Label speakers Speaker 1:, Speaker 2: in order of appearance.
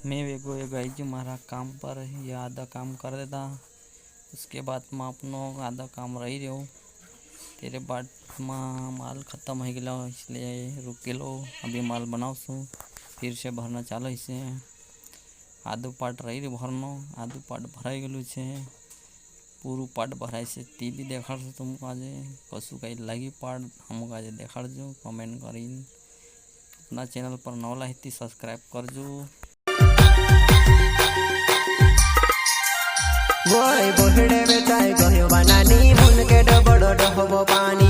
Speaker 1: मैं वेगो ये गई जी मारा काम पर, ये आधा काम कर देता, उसके बाद में अपनो आधा काम रही रहो। तेरे बाद में माल ख़त्म हो गया, इसलिए रुक के लो। अभी माल बनाऊँ फिर से भरना चालू इसे। आधो पार्ट रही रही भरनो, आधो पार्ट भराई गलू है। पूरू पार्ट भराय से ती भी देखाड़ तुमको आज कशु कहीं लगी पार्ट हमको आज देखाड़ो। कमेंट कर अपना चैनल पर नवला है सब्सक्राइब करजो।
Speaker 2: बोहड़े बेचाई गयो बनानी मुन के डबड़ो डहबो पानी।